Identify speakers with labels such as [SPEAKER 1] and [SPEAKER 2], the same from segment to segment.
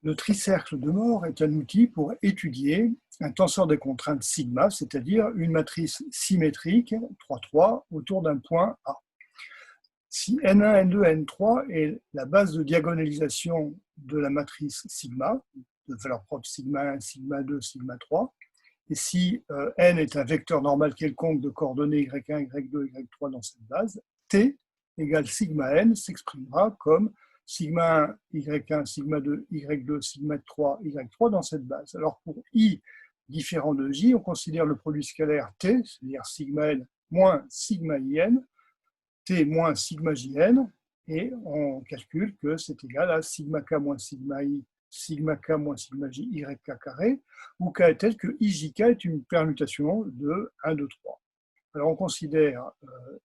[SPEAKER 1] Le tricercle de Moore est un outil pour étudier un tenseur de contraintes sigma, c'est-à-dire une matrice symétrique 3,3 autour d'un point A. Si N1, N2, N3 est la base de diagonalisation de la matrice sigma, de valeur propre sigma 1, sigma 2, sigma 3, et si N est un vecteur normal quelconque de coordonnées Y1, Y2, Y3 dans cette base, T égale sigma N s'exprimera comme sigma 1, Y1, sigma 2, Y2, sigma 3, Y3 dans cette base. Alors pour I différent de J, on considère le produit scalaire T, c'est-à-dire sigma N moins sigma IN, T moins sigma JN, et on calcule que c'est égal à sigma K moins sigma I, sigma K moins sigma J, YK carré, où K est tel que IJK est une permutation de 1, 2, 3. Alors on considère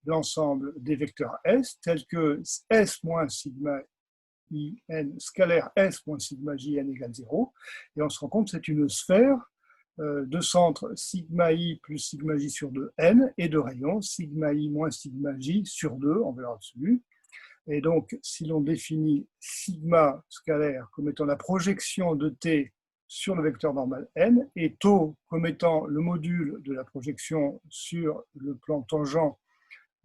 [SPEAKER 1] l'ensemble des vecteurs S tels que S moins sigma IN scalaire S moins sigma JN égale 0, et on se rend compte que c'est une sphère de centre sigma i plus sigma j sur 2 n et de rayon sigma i moins sigma j sur 2 en valeur absolue. Et donc, si l'on définit sigma scalaire comme étant la projection de t sur le vecteur normal n et tau comme étant le module de la projection sur le plan tangent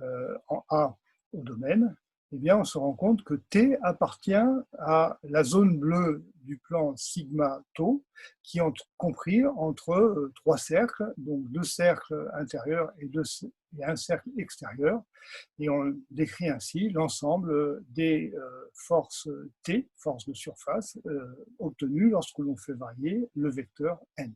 [SPEAKER 1] en A au domaine, eh bien, on se rend compte que T appartient à la zone bleue du plan sigma tau, qui est compris entre trois cercles, donc deux cercles intérieurs et un cercle extérieur. Et on décrit ainsi l'ensemble des forces T, forces de surface, obtenues lorsque l'on fait varier le vecteur n.